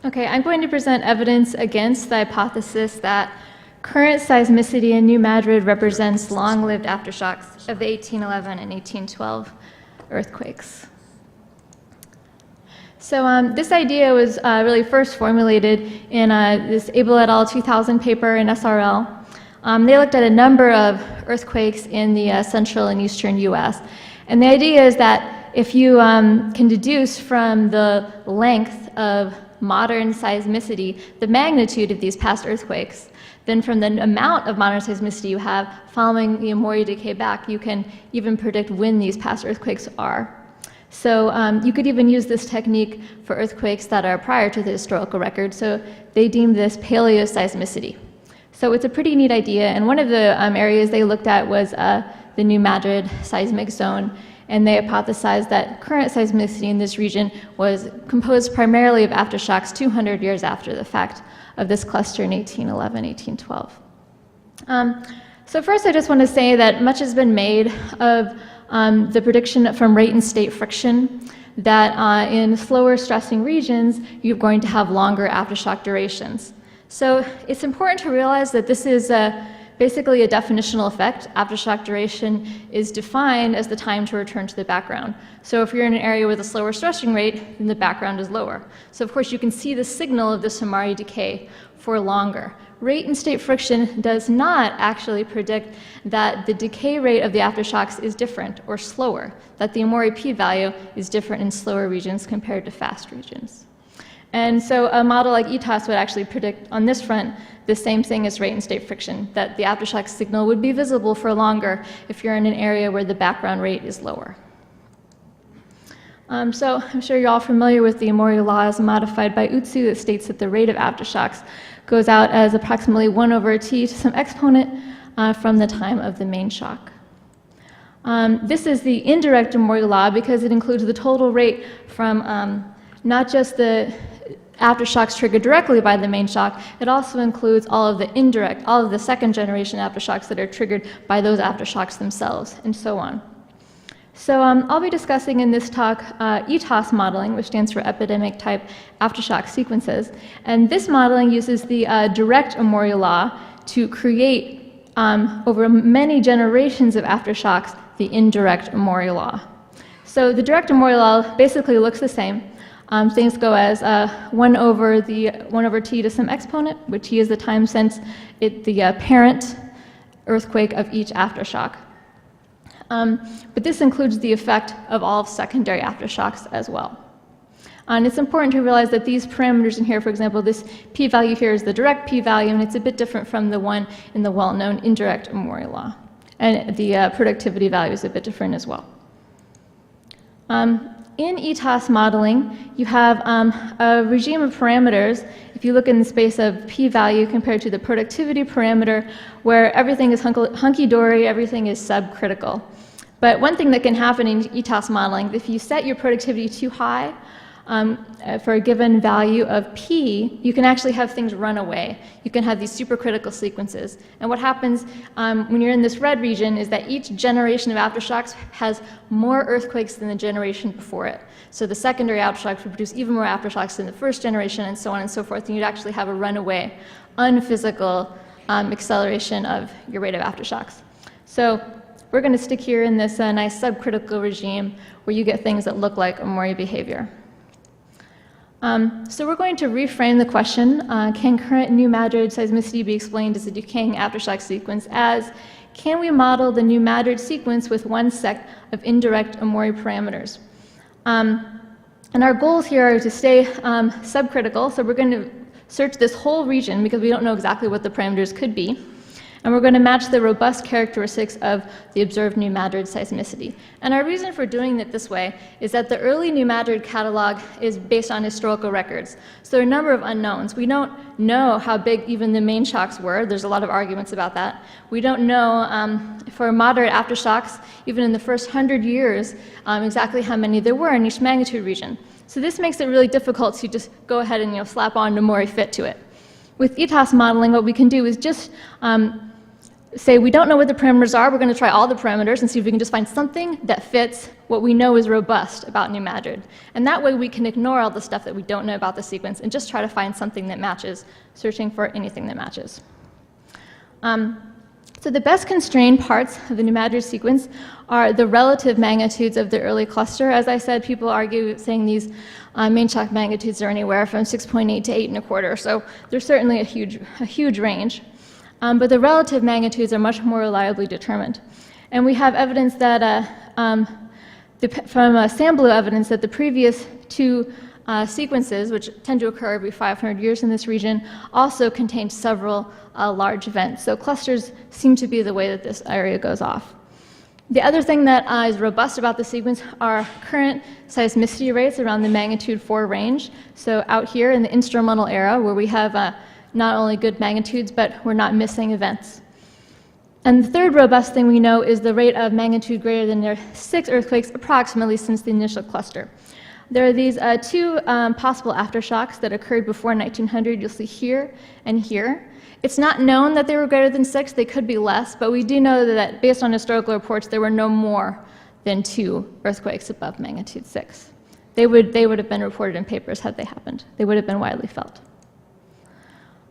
Okay, I'm going to present evidence against the hypothesis that current seismicity in New Madrid represents long-lived aftershocks of the 1811 and 1812 earthquakes. So this idea was really first formulated in this Abel et al. 2000 paper in SRL. They looked at a number of earthquakes in the central and eastern US. And the idea is that if you can deduce from the length of modern seismicity the magnitude of these past earthquakes, then from the amount of modern seismicity you have following the Omori decay back, you can even predict when these past earthquakes are. So you could even use this technique for earthquakes that are prior to the historical record. So they deemed this paleoseismicity. So it's a pretty neat idea. And one of the areas they looked at was the New Madrid seismic zone. And they hypothesized that current seismicity in this region was composed primarily of aftershocks 200 years after the fact of this cluster in 1811, 1812. So first I just want to say that much has been made of the prediction from rate and state friction that in slower stressing regions, you're going to have longer aftershock durations. So it's important to realize that this is basically a definitional effect. Aftershock duration is defined as the time to return to the background. So if you're in an area with a slower stressing rate, then the background is lower. So of course you can see the signal of this Omori decay for longer. Rate and state friction does not actually predict that the decay rate of the aftershocks is different or slower, that the Omori p-value is different in slower regions compared to fast regions. And so a model like ETAS would actually predict on this front the same thing as rate and state friction, that the aftershock signal would be visible for longer if you're in an area where the background rate is lower. So I'm sure you're all familiar with the Omori law as modified by Utsu that states that the rate of aftershocks goes out as approximately 1/t to some exponent from the time of the main shock. This is the indirect Omori law because it includes the total rate from not just the aftershocks triggered directly by the main shock, it also includes all of the indirect, all of the second generation aftershocks that are triggered by those aftershocks themselves, and so on. So I'll be discussing in this talk ETAS modeling, which stands for epidemic type aftershock sequences. And this modeling uses the direct Omori law to create, over many generations of aftershocks, the indirect Omori law. So the direct Omori law basically looks the same. Things go as 1/t to some exponent, which T is the time since the parent earthquake of each aftershock. But this includes the effect of all secondary aftershocks as well. And it's important to realize that these parameters in here, for example, this p-value here is the direct p-value, and it's a bit different from the one in the well-known indirect Omori law. And the productivity value is a bit different as well. In ETAS modeling, you have a regime of parameters. If you look in the space of p-value compared to the productivity parameter, where everything is hunky-dory, everything is subcritical. But one thing that can happen in ETAS modeling, if you set your productivity too high for a given value of p, you can actually have things run away. You can have these supercritical sequences. And what happens when you're in this red region is that each generation of aftershocks has more earthquakes than the generation before it. So the secondary aftershocks would produce even more aftershocks than the first generation, and so on and so forth, and you'd actually have a runaway, unphysical acceleration of your rate of aftershocks. So we're going to stick here in this nice subcritical regime where you get things that look like Omori behavior. So we're going to reframe the question, can current New Madrid seismicity be explained as a decaying aftershock sequence as, can we model the New Madrid sequence with one set of indirect Omori parameters? And our goals here are to stay subcritical, so we're going to search this whole region because we don't know exactly what the parameters could be. And we're going to match the robust characteristics of the observed New Madrid seismicity. And our reason for doing it this way is that the early New Madrid catalog is based on historical records. So there are a number of unknowns. We don't know how big even the Mainshocks were. There's a lot of arguments about that. We don't know for moderate aftershocks, even in the first 100 years, exactly how many there were in each magnitude region. So this makes it really difficult to just go ahead and slap on Omori fit to it. With ETAS modeling, what we can do is just say we don't know what the parameters are, we're going to try all the parameters and see if we can just find something that fits what we know is robust about New Madrid. And that way we can ignore all the stuff that we don't know about the sequence and just try to find something that matches, searching for anything that matches. So the best constrained parts of the New Madrid sequence are the relative magnitudes of the early cluster. As I said, people argue saying these Mainshocks magnitudes are anywhere from 6.8 to 8.25, so there's certainly a huge range. But the relative magnitudes are much more reliably determined. And we have evidence that, from Samblu evidence, that the previous two sequences, which tend to occur every 500 years in this region, also contain several large events. So clusters seem to be the way that this area goes off. The other thing that is robust about the sequence are current seismicity rates around the magnitude 4 range. So out here in the instrumental era, where we have not only good magnitudes, but we're not missing events. And the third robust thing we know is the rate of magnitude greater than 6 earthquakes approximately since the initial cluster. There are these two possible aftershocks that occurred before 1900. You'll see here and here. It's not known that they were greater than 6. They could be less, but we do know that based on historical reports, there were no more than 2 earthquakes above magnitude 6. They would have been reported in papers had they happened. They would have been widely felt.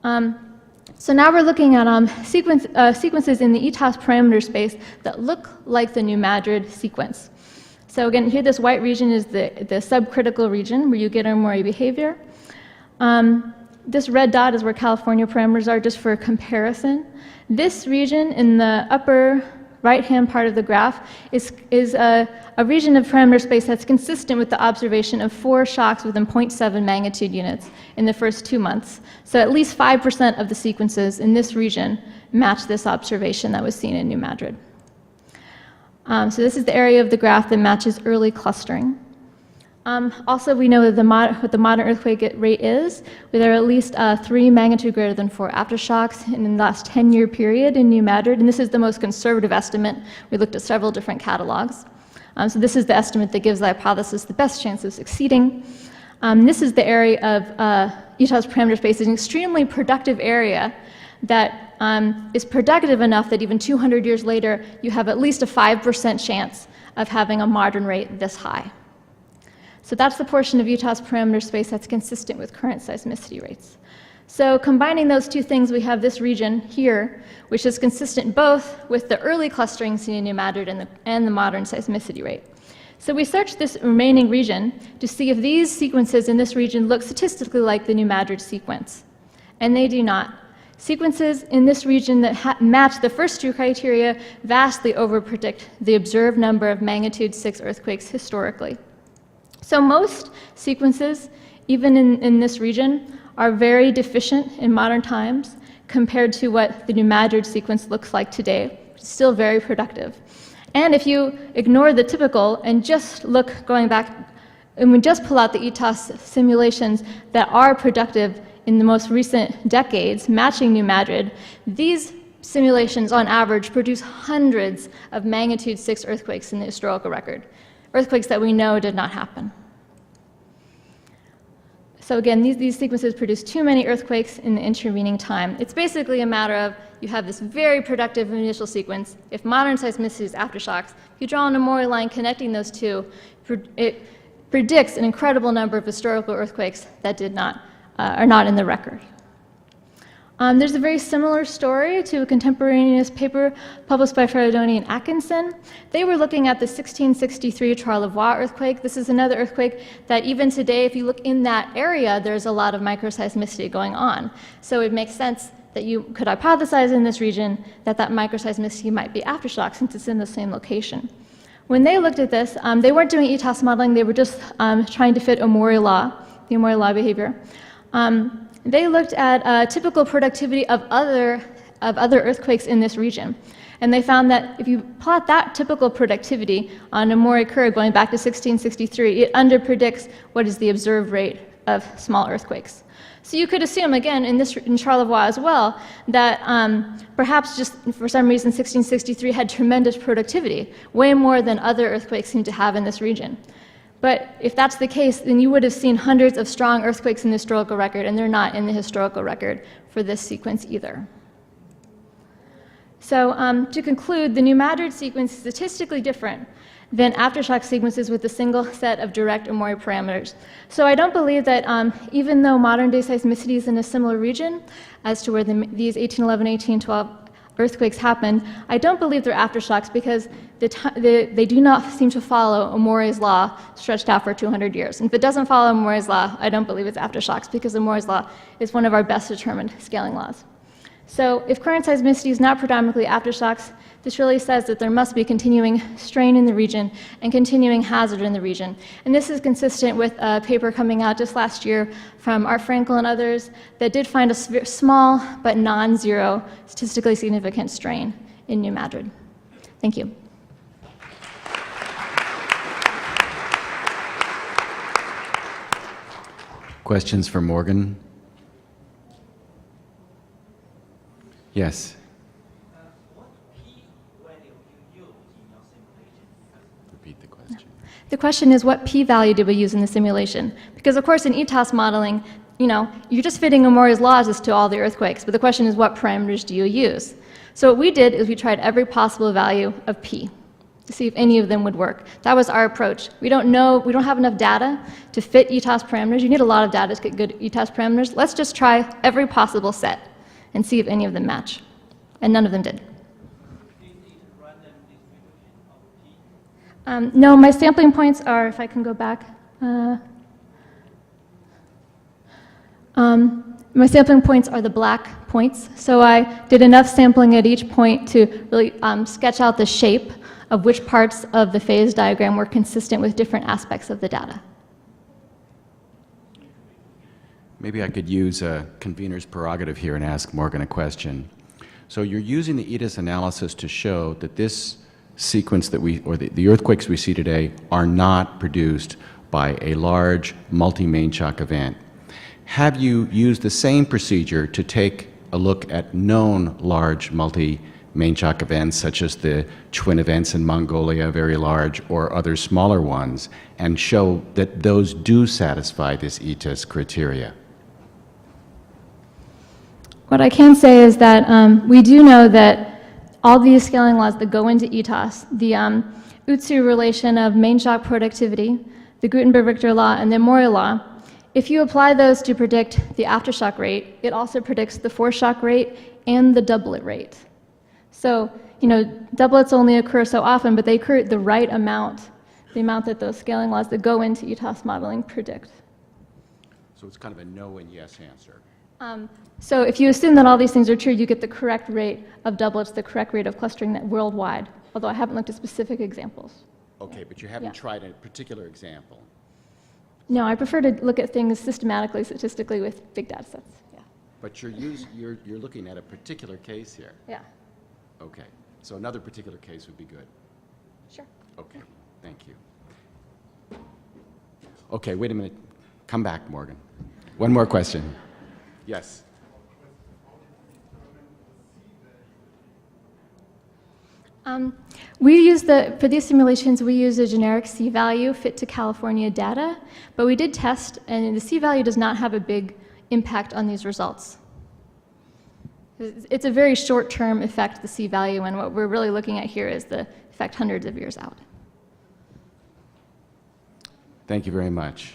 So now we're looking at sequences in the ETAS parameter space that look like the New Madrid sequence. So again, here this white region is the subcritical region where you get Omori behavior. This red dot is where California parameters are, just for comparison. This region in the upper right-hand part of the graph is a region of parameter space that's consistent with the observation of 4 shocks within 0.7 magnitude units in the first 2 months. So at least 5% of the sequences in this region match this observation that was seen in New Madrid. So this is the area of the graph that matches early clustering. Also, we know that what the modern earthquake rate is. There are at least 3 magnitude greater than 4 aftershocks in the last 10-year period in New Madrid, and this is the most conservative estimate. We looked at several different catalogs. So this is the estimate that gives the hypothesis the best chance of succeeding. This is the area of ETAS parameter space, an extremely productive area that is productive enough that even 200 years later, you have at least a 5% chance of having a modern rate this high. So that's the portion of ETAS parameter space that's consistent with current seismicity rates. So combining those two things, we have this region here, which is consistent both with the early clustering seen in New Madrid and the modern seismicity rate. So we searched this remaining region to see if these sequences in this region look statistically like the New Madrid sequence. And they do not. Sequences in this region that match the first 2 criteria vastly overpredict the observed number of magnitude 6 earthquakes historically. So most sequences, even in this region, are very deficient in modern times compared to what the New Madrid sequence looks like today. It's still very productive. And if you ignore the typical and just look going back, and we just pull out the ETAS simulations that are productive in the most recent decades, matching New Madrid, these simulations on average produce hundreds of magnitude 6 earthquakes in the historical record. Earthquakes that we know did not happen. So again, these sequences produce too many earthquakes in the intervening time. It's basically a matter of you have this very productive initial sequence. If modern seismicity is aftershocks, if you draw an Omori line connecting those two, it predicts an incredible number of historical earthquakes that are not in the record. There's a very similar story to a contemporaneous paper published by Ferradoni and Atkinson. They were looking at the 1663 Charlevoix earthquake. This is another earthquake that even today, if you look in that area, there's a lot of microseismicity going on. So it makes sense that you could hypothesize in this region that microseismicity might be aftershock since it's in the same location. When they looked at this, they weren't doing ETAS modeling, they were just trying to fit Omori law, the Omori law behavior. They looked at typical productivity of other earthquakes in this region. And they found that if you plot that typical productivity on a Omori curve going back to 1663, it underpredicts what is the observed rate of small earthquakes. So you could assume, again, in Charlevoix as well, that perhaps just for some reason 1663 had tremendous productivity, way more than other earthquakes seem to have in this region. But if that's the case, then you would have seen hundreds of strong earthquakes in the historical record, and they're not in the historical record for this sequence either. So to conclude, the new Madrid sequence is statistically different than aftershock sequences with a single set of direct Omori parameters. So I don't believe that even though modern-day seismicity is in a similar region as to where these 1811, 1812 earthquakes happened, I don't believe they're aftershocks because they do not seem to follow Omori's law stretched out for 200 years. And if it doesn't follow Omori's law, I don't believe it's aftershocks because Omori's law is one of our best determined scaling laws. So if current seismicity is not predominantly aftershocks, this really says that there must be continuing strain in the region and continuing hazard in the region. And this is consistent with a paper coming out just last year from Art Frankel and others that did find a small but non-zero statistically significant strain in New Madrid. Thank you. Questions for Morgan? Yes. What p-value you use in your simulation? Repeat the question. The question is, what p-value did we use in the simulation? Because of course in ETAS modeling, you're just fitting Omori's laws as to all the earthquakes, but the question is, what parameters do you use? So what we did is we tried every possible value of p to see if any of them would work. That was our approach. We don't have enough data to fit ETAS parameters. You need a lot of data to get good ETAS parameters. Let's just try every possible set and see if any of them match. And none of them did. No, my sampling points are, if I can go back, my sampling points are the black points. So I did enough sampling at each point to really sketch out the shape of which parts of the phase diagram were consistent with different aspects of the data. Maybe I could use a convener's prerogative here and ask Morgan a question. So you're using the ETAS analysis to show that this sequence that the earthquakes we see today are not produced by a large multi-Mainshock event. Have you used the same procedure to take a look at known large multi-Mainshock events, such as the twin events in Mongolia, very large, or other smaller ones, and show that those do satisfy this ETAS criteria? What I can say is that we do know that all these scaling laws that go into ETAS, the Utsu relation of Mainshock productivity, the Gutenberg-Richter law, and the Omori law, if you apply those to predict the aftershock rate, it also predicts the foreshock rate and the doublet rate. So, doublets only occur so often, but they occur the right amount, the amount that those scaling laws that go into ETAS modeling predict. So it's kind of a no and yes answer. So if you assume that all these things are true, you get the correct rate of doublets, the correct rate of clustering net worldwide, although I haven't looked at specific examples. Okay, but you haven't tried a particular example. No, I prefer to look at things systematically, statistically with big data sets. Yeah. But you're looking at a particular case here. Yeah. Okay, so another particular case would be good. Sure. Okay, thank you. Okay, wait a minute. Come back, Morgan. One more question. Yes. For these simulations, we use a generic C-value fit to California data, but we did test, and the C-value does not have a big impact on these results. It's a very short-term effect, the C-value, and what we're really looking at here is the effect hundreds of years out. Thank you very much.